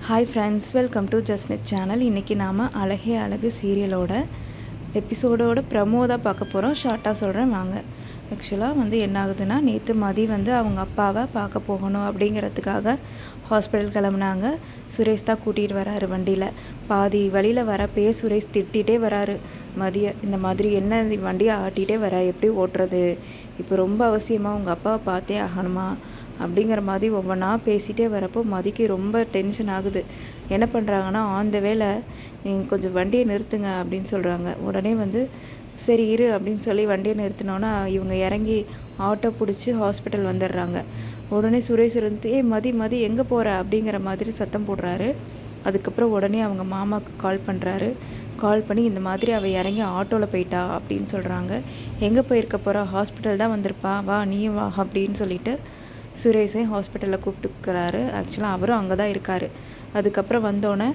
Hi friends, welcome to Justnet channel. இன்றைக்கி நாம் அழகே அழகு சீரியலோட எபிசோடோட ப்ரமோ தான் பார்க்க போகிறோம். ஷார்ட்டாக சொல்கிறேன் வாங்க. ஆக்சுவலாக என்ன ஆகுதுன்னா, நேற்று மதி அவங்க அப்பாவை பார்க்க போகணும் அப்படிங்கிறதுக்காக ஹாஸ்பிட்டல் கிளம்புனாங்க. சுரேஷ் தான் கூட்டிகிட்டு வராரு வண்டியில். பாதி வழியில் வரப்பே சுரேஷ் திட்டிகிட்டே வராரு மதியை. இந்த மாதிரி என்ன வண்டியை ஆட்டிகிட்டே வர, எப்படி ஓட்டுறது, இப்போ ரொம்ப அவசியமாக உங்கள் அப்பாவை பார்த்தே ஆகணுமா அப்படிங்கிற மாதிரி ஒவ்வொன்றா பேசிகிட்டே வரப்போ மதிக்கு ரொம்ப டென்ஷன் ஆகுது. என்ன பண்ணுறாங்கன்னா, ஆந்த வேலை நீங்கள் கொஞ்சம் வண்டியை நிறுத்துங்க அப்படின்னு சொல்கிறாங்க. உடனே சரி இரு அப்படின்னு சொல்லி வண்டியை நிறுத்தினோன்னா இவங்க இறங்கி ஆட்டோ பிடிச்சி ஹாஸ்பிட்டல் வந்துடுறாங்க. உடனே சுரேஷ் இருந்து மதி மதி எங்கே போகிற அப்படிங்கிற மாதிரி சத்தம் போடுறாரு. அதுக்கப்புறம் உடனே அவங்க மாமாவுக்கு கால் பண்ணுறாரு. கால் பண்ணி இந்த மாதிரி அவள் இறங்கி ஆட்டோவில் போயிட்டா அப்படின்னு சொல்கிறாங்க. எங்கே போயிருக்க போகிறா, ஹாஸ்பிட்டல் தான் வந்திருப்பா, வா நீயும் வா அப்படின்னு சொல்லிட்டு சுரேஷையும் ஹாஸ்பிட்டலில் கூப்பிட்டுக்கிறாரு. ஆக்சுவலாக அவரும் அங்கே தான் இருக்கார். அதுக்கப்புறம் வந்தோடனே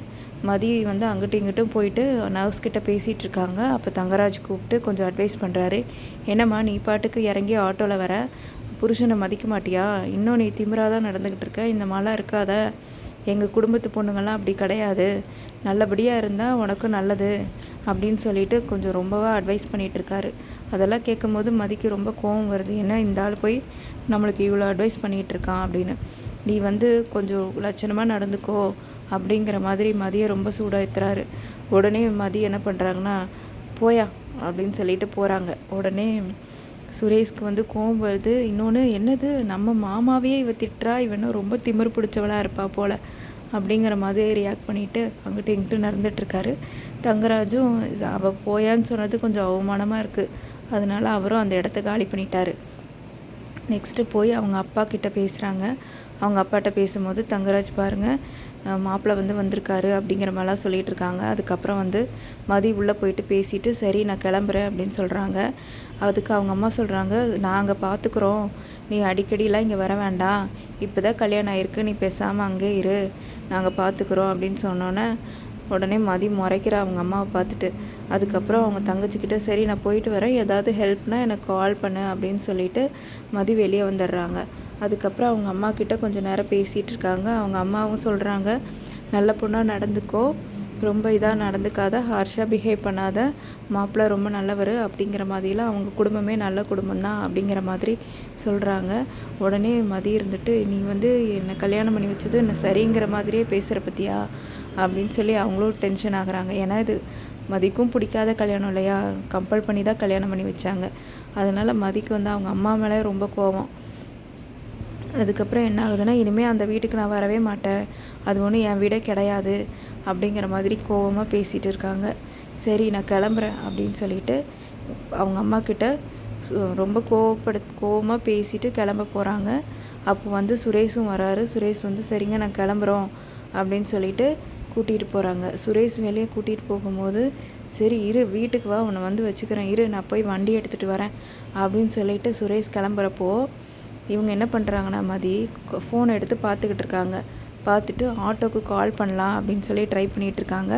மதி அங்கிட்டும் இங்கிட்டும் போயிட்டு நர்ஸ் கிட்ட பேசிகிட்டு இருக்காங்க. அப்போ தங்கராஜ் கூப்பிட்டு கொஞ்சம் அட்வைஸ் பண்ணுறாரு. என்னம்மா நீ பாட்டுக்கு இறங்கி ஆட்டோவில் வர, புருஷனை மதிக்க மாட்டியா, இன்னும் நீ திமிராக தான் நடந்துக்கிட்டு இருக்க, இந்த மாதிரிலாம் இருக்காத, எங்கள் குடும்பத்து பொண்ணுங்கள்லாம் அப்படி கிடையாது, நல்லபடியாக இருந்தால் உனக்கும் நல்லது அப்படின்னு சொல்லிட்டு கொஞ்சம் ரொம்பவா அட்வைஸ் பண்ணிகிட்ருக்காரு. அதெல்லாம் கேட்கும்போது மதிக்கு ரொம்ப கோவம் வருது. ஏன்னா இந்த ஆள் போய் நம்மளுக்கு இவ்வளோ அட்வைஸ் பண்ணிகிட்ருக்கான் அப்படின்னு. நீ கொஞ்சம் லட்சணமாக நடந்துக்கோ அப்படிங்கிற மாதிரி மதியை ரொம்ப சூடாத்துறாரு. உடனே மதி என்ன பண்ணுறாங்கன்னா, போயா அப்படின்னு சொல்லிட்டு போகிறாங்க. உடனே சுரேஷ்க்கு கோவம் வருது. இன்னொன்று என்னது, நம்ம மாமாவே இவ திட்டுறா, இவனும் ரொம்ப திமிரு பிடிச்சவளாக இருப்பா போல் அப்படிங்கிற மாதிரி ரியாக்ட் பண்ணிவிட்டு அங்கிட்டு இங்கிட்டு நடந்துகிட்ருக்காரு. தங்கராஜும் அவள் போயான்னு சொன்னது கொஞ்சம் அவமானமாக இருக்குது. அதனால் அவரும் அந்த இடத்த காலி பண்ணிட்டாரு. நெக்ஸ்ட்டு போய் அவங்க அப்பா கிட்ட பேசுகிறாங்க. அவங்க அப்பாட்ட பேசும்போது தங்கராஜ் பாருங்கள் மாப்பிள்ளை வந்திருக்காரு அப்படிங்கிற மாதிரிலாம் சொல்லிகிட்டு இருக்காங்க. அதுக்கப்புறம் மதி உள்ளே போயிட்டு பேசிவிட்டு சரி நான் கிளம்புறேன் அப்படின்னு சொல்கிறாங்க. அதுக்கு அவங்க அம்மா சொல்கிறாங்க, நாங்கள் பார்த்துக்குறோம், நீ அடிக்கடிலாம் இங்கே வர வேண்டாம், இப்போ தான் கல்யாணம் ஆகிருக்கு, நீ பேசாமல் அங்கே இரு, நாங்கள் பார்த்துக்குறோம் அப்படின்னு சொன்னோன்னே உடனே மதி முறைக்கிற அவங்க அம்மாவை பார்த்துட்டு. அதுக்கப்புறம் அவங்க தங்கச்சிக்கிட்ட சரி நான் போயிட்டு வரேன், ஏதாவது ஹெல்ப்னால் எனக்கு கால் பண்ணு அப்படின்னு சொல்லிட்டு மதி வெளியே வந்துடுறாங்க. அதுக்கப்புறம் அவங்க அம்மா கிட்ட கொஞ்சம் நேரம் பேசிகிட்டு இருக்காங்க. அவங்க அம்மாவும் சொல்கிறாங்க, நல்ல பொண்ணாக நடந்துக்கோ, ரொம்ப இதாக நடந்துக்காத, ஹார்ஷாக பிஹேவ் பண்ணாத, மாப்பிள்ளை ரொம்ப நல்லவர் அப்படிங்கிற மாதிரிலாம் அவங்க குடும்பமே நல்ல குடும்பம்தான் அப்படிங்கிற மாதிரி சொல்கிறாங்க. உடனே மதி இருந்துட்டு நீ என்னை கல்யாணம் பண்ணி வச்சது என்ன சரிங்கிற மாதிரியே பேசுகிற பற்றியா அப்படின்னு சொல்லி அவங்களும் டென்ஷன் ஆகுறாங்க. ஏன்னா இது மதிக்கும் பிடிக்காத கல்யாணம் இல்லையா, கம்பல் பண்ணி தான் கல்யாணம் பண்ணி வச்சாங்க. அதனால் மதிக்கு அவங்க அம்மா மேலே ரொம்ப கோபம். அதுக்கப்புறம் என்ன ஆகுதுன்னா, இனிமேல் அந்த வீட்டுக்கு நான் வரவே மாட்டேன், அது ஒன்றும் என் வீடே கிடையாது அப்படிங்கிற மாதிரி கோவமாக பேசிகிட்டு இருக்காங்க. சரி நான் கிளம்புறேன் அப்படின்னு சொல்லிட்டு அவங்க அம்மா கிட்ட ரொம்ப கோவமாக பேசிட்டு கிளம்ப போகிறாங்க. அப்போ சுரேஷும் வராரு. சுரேஷ் சரிங்க நான் கிளம்புறோம் அப்படின்னு சொல்லிட்டு கூட்டிகிட்டு போகிறாங்க. சுரேஷ் வெளியே கூட்டிகிட்டு போகும்போது சரி இரு வீட்டுக்கு வா, உன்னை வச்சுக்கிறேன், இரு நான் போய் வண்டி எடுத்துகிட்டு வரேன் அப்படின்னு சொல்லிட்டு சுரேஷ் கிளம்புறப்போ இவங்க என்ன பண்ணுறாங்கன்னா, மதி ஃபோனை எடுத்து பார்த்துக்கிட்டு இருக்காங்க. பார்த்துட்டு ஆட்டோக்கு கால் பண்ணலாம் அப்படின்னு சொல்லி ட்ரை பண்ணிகிட்ருக்காங்க.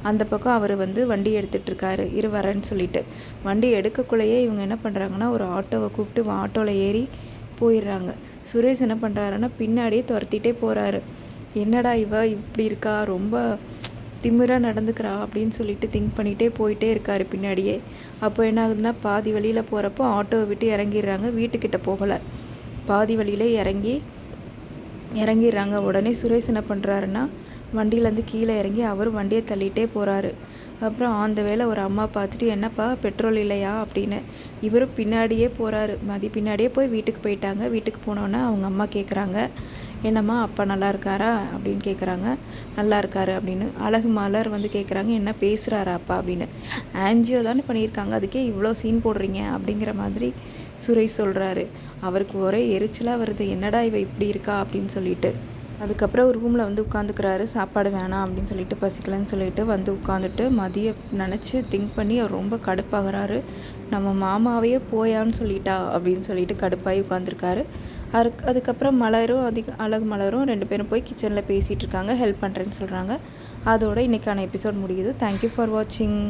அந்த பக்கம் அவர் வண்டி எடுத்துகிட்டு இருக்காரு. இரு வரேன்னு சொல்லிட்டு வண்டி எடுக்கக்குள்ளேயே இவங்க என்ன பண்ணுறாங்கன்னா, ஒரு ஆட்டோவை கூப்பிட்டு ஆட்டோவில் ஏறி போயிடுறாங்க. சுரேஷ் என்ன பண்ணுறாருன்னா, பின்னாடியே துரத்திட்டே போகிறாரு. என்னடா இவ இப்படி இருக்கா, ரொம்ப திமிராக நடந்துக்கிறா அப்படின்னு சொல்லிட்டு திங்க் பண்ணிகிட்டே போயிட்டே இருக்கார் பின்னாடியே. அப்போ என்ன ஆகுதுன்னா, பாதி வழியில் போகிறப்போ ஆட்டோவை விட்டு இறங்கிடுறாங்க. வீட்டுக்கிட்ட போகலை, பாதி வழியிலே இறங்கிடுறாங்க. உடனே சுரேஷ் என்ன பண்ணுறாருன்னா, வண்டியிலேருந்து கீழே இறங்கி அவரும் வண்டியை தள்ளிகிட்டே போகிறாரு. அப்புறம் அந்த வேளை ஒரு அம்மா பார்த்துட்டு என்னப்பா பெட்ரோல் இல்லையா அப்படின்னு இவரும் பின்னாடியே போகிறாரு. மதி பின்னாடியே போய் வீட்டுக்கு போயிட்டாங்க. வீட்டுக்கு போனோன்னே அவங்க அம்மா கேட்குறாங்க, என்னம்மா அப்பா நல்லா இருக்காரா அப்படின்னு கேட்குறாங்க. நல்லா இருக்காரு அப்படின்னு. அழகு மலர் கேட்குறாங்க, என்ன பேசுகிறாரா அப்பா அப்படின்னு. ஆன்ஜியோ தானே பண்ணியிருக்காங்க, அதுக்கே இவ்வளோ சீன் போடுறீங்க அப்படிங்கிற மாதிரி சுரேஷ் சொல்கிறாரு. அவருக்கு ஒரே எரிச்சலாக வருது, என்னடா இவ இப்படி இருக்கா அப்படின்னு சொல்லிட்டு. அதுக்கப்புறம் ஒரு ரூமில் உட்காந்துக்கிறாரு. சாப்பாடு வேணாம் அப்படின்னு சொல்லிட்டு, பசிக்கலன்னு சொல்லிட்டு உட்காந்துட்டு மதிய நினச்சி திங்க் பண்ணி அவர் ரொம்ப கடுப்பாகிறாரு. நம்ம மாமாவையே போயான்னு சொல்லிட்டா அப்படின்னு சொல்லிட்டு கடுப்பாகி உட்காந்துருக்காரு. அதுக்கப்புறம் அழகு மலரும் 2 பேரும் போய் கிச்சனில் பேசிகிட்டு இருக்காங்க, ஹெல்ப் பண்ணுறேன்னு சொல்கிறாங்க. அதோட இன்றைக்கான எபிசோட் முடியுது. தேங்க்யூ ஃபார் வாட்சிங்.